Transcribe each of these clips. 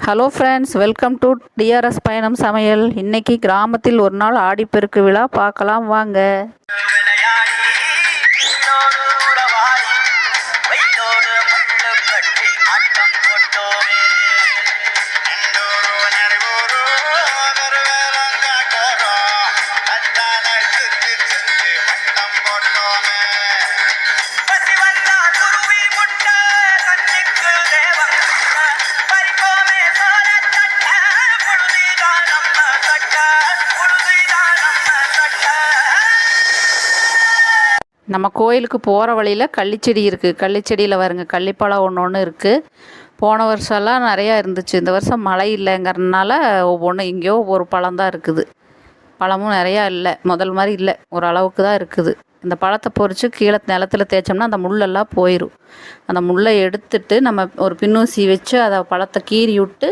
Hello friends, welcome to TRS பயணம் சமையல். இன்னைக்கு கிராமத்தில் ஒரு நாள் ஆடிப்பெருக்கு விழா பார்க்கலாம் வாங்க. நம்ம கோயிலுக்கு போகிற வழியில் கள்ளிச்செடி இருக்குது. கள்ளிச்செடியில் வருங்க கள்ளிப்பழம் ஒன்று இருக்குது. போன வருஷம்லாம் நிறையா இருந்துச்சு. இந்த வருஷம் மழை இல்லைங்கிறதுனால ஒவ்வொன்றும் எங்கேயோ ஒரு பழம் தான் இருக்குது. பழமும் நிறையா இல்லை, முதல் மாதிரி இல்லை, ஓரளவுக்கு தான் இருக்குது. இந்த பழத்தை பொறிச்சு கீழே நிலத்தில் தேய்ச்சோம்னா அந்த முள்ளெல்லாம் போயிடும். அந்த முள்ளை எடுத்துட்டு நம்ம ஒரு பின்னூசி வச்சு அதை பழத்தை கீறி விட்டு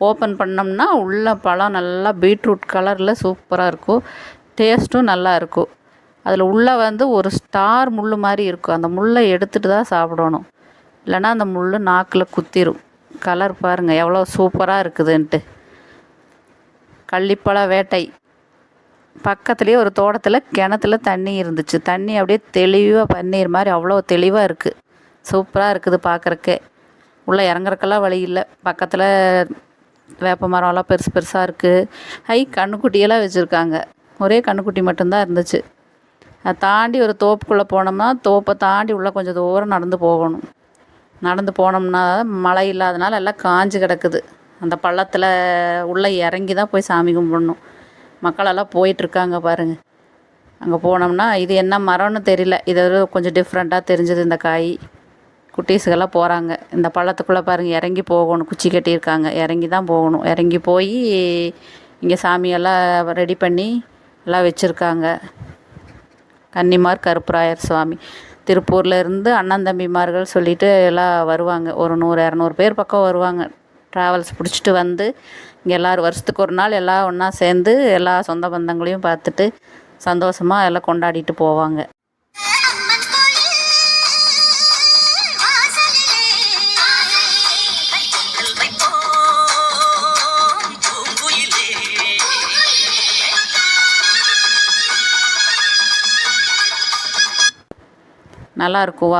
ஓப்பன் பண்ணோம்னா உள்ள பழம் நல்லா பீட்ரூட் கலரில் சூப்பராக இருக்கும். டேஸ்ட்டும் நல்லா இருக்கும். அதில் உள்ளே ஒரு ஸ்டார் முள் மாதிரி இருக்கும். அந்த முள்ளை எடுத்துகிட்டு தான் சாப்பிடணும், இல்லைன்னா அந்த முள் நாக்கில் குத்திரும். கலர் பாருங்கள் எவ்வளோ சூப்பராக இருக்குதுன்ட்டு. கள்ளிப்பழ வேட்டை. பக்கத்துலேயே ஒரு தோட்டத்தில் கிணத்துல தண்ணி இருந்துச்சு. தண்ணி அப்படியே தெளிவாக பன்னீர் மாதிரி அவ்வளோ தெளிவாக இருக்குது. சூப்பராக இருக்குது பார்க்குறக்கே. உள்ளே இறங்குறக்கெல்லாம் வழி இல்லை. பக்கத்தில் வேப்ப மரம்லாம் பெருசு பெருசாக இருக்குது. கண்ணுக்குட்டியெல்லாம் வச்சுருக்காங்க. ஒரே கண்ணுக்குட்டி மட்டும்தான் இருந்துச்சு. அதை தாண்டி ஒரு தோப்புக்குள்ளே போனோம்னா தோப்பை தாண்டி உள்ளே கொஞ்சம் தூரம் நடந்து போகணும். நடந்து போனோம்னா மழை இல்லாதனால எல்லாம் காஞ்சு கிடக்குது. அந்த பள்ளத்தில் உள்ளே இறங்கி தான் போய் சாமி கும்பிடணும். மக்களெல்லாம் போயிட்டுருக்காங்க பாருங்கள். அங்கே போனோம்னா இது என்ன மரம்னு தெரியல, இது கொஞ்சம் டிஃப்ரெண்ட்டாக தெரிஞ்சது. இந்த காய் குட்டீஸுக்கெல்லாம் போகிறாங்க. இந்த பள்ளத்துக்குள்ளே பாருங்கள் இறங்கி போகணும். குச்சி கட்டியிருக்காங்க, இறங்கி தான் போகணும். இறங்கி போய் இங்கே சாமியெல்லாம் ரெடி பண்ணி எல்லாம் வச்சுருக்காங்க. கன்னிமார் கருப்பராயர் சுவாமி. திருப்பூர்லேருந்து அண்ணன் தம்பிமார்கள் சொல்லிவிட்டு எல்லாம் வருவாங்க. ஒரு 100-200 பேர் பக்கம் வருவாங்க. ட்ராவல்ஸ் பிடிச்சிட்டு வந்து இங்கே எல்லோரும் வருஷத்துக்கு ஒரு நாள் எல்லாம் ஒன்றா சேர்ந்து எல்லா சொந்த பந்தங்களையும் பார்த்துட்டு சந்தோஷமாக எல்லாம் கொண்டாடிட்டு போவாங்க. நல்லாயிருக்கும்.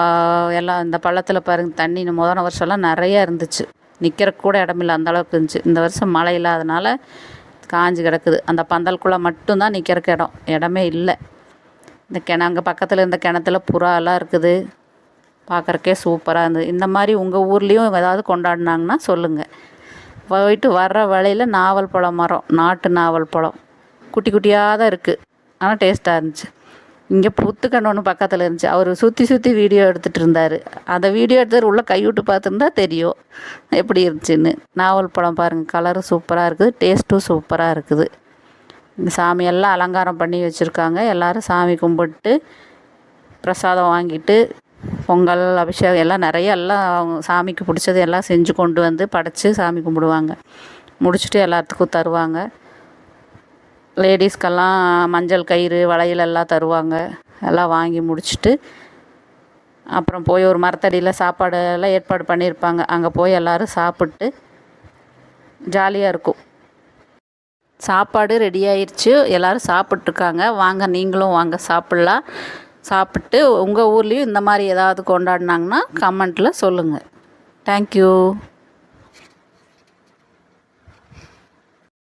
எல்லாம் இந்த பள்ளத்தில் பாருங்கள் தண்ணி முதன வருஷம்லாம் நிறையா இருந்துச்சு. நிற்கிறக்கு கூட இடமில்லை, அந்தளவுக்கு இருந்துச்சு. இந்த வருஷம் மழை இல்லாதனால காஞ்சி கிடக்குது. அந்த பந்தலுக்குள்ளே மட்டும்தான் நிற்கிறக்கு இடமே இல்லை. இந்த அங்கே பக்கத்தில் இருந்த கிணத்துல புறாலாம் இருக்குது. பார்க்குறக்கே சூப்பராக இருந்தது. இந்த மாதிரி உங்கள் ஊர்லேயும் ஏதாவது கொண்டாடினாங்கன்னா சொல்லுங்கள். போயிட்டு வர்ற வழியில் நாவல் பழம் மரம், நாட்டு நாவல் பழம் குட்டி குட்டியாக தான் இருக்குது, ஆனால் டேஸ்ட்டாக இருந்துச்சு. இங்கே புத்துக்கண்ணு ஒன்று பக்கத்தில் இருந்துச்சு. அவர் சுற்றி வீடியோ எடுத்துகிட்டு இருந்தார். அந்த வீடியோ எடுத்து உள்ளே கைவிட்டு பார்த்துருந்தா தெரியும் எப்படி இருந்துச்சுன்னு. நாவல் பழம் பாருங்கள், கலரும் சூப்பராக இருக்குது, டேஸ்ட்டும் சூப்பராக இருக்குது. இந்த சாமியெல்லாம் அலங்காரம் பண்ணி வச்சுருக்காங்க. எல்லோரும் சாமி கும்பிட்டு பிரசாதம் வாங்கிட்டு பொங்கல் அபிஷேகம் எல்லாம் எல்லாம் அவங்க சாமிக்கு பிடிச்சது எல்லாம் செஞ்சு கொண்டு வந்து படைச்சி சாமி கும்பிடுவாங்க. முடிச்சுட்டு எல்லாத்துக்கும் தருவாங்க. லேடிஸ்க்கெல்லாம் மஞ்சள் கயிறு வளையல் எல்லாம் தருவாங்க. எல்லாம் வாங்கி முடிச்சுட்டு அப்புறம் போய் ஒரு மரத்தடியில் சாப்பாடு எல்லாம் ஏற்பாடு பண்ணியிருப்பாங்க. அங்கே போய் எல்லோரும் சாப்பிட்டு ஜாலியாக இருக்கும். சாப்பாடு ரெடி ஆயிடுச்சு, எல்லோரும் சாப்பிட்ருக்காங்க. வாங்க நீங்களும் வாங்க சாப்பிட்லாம். சாப்பிட்டு உங்கள் ஊர்லேயும் இந்த மாதிரி ஏதாவது கொண்டாடினாங்கன்னா கமெண்ட்டில் சொல்லுங்கள். தேங்க்யூ.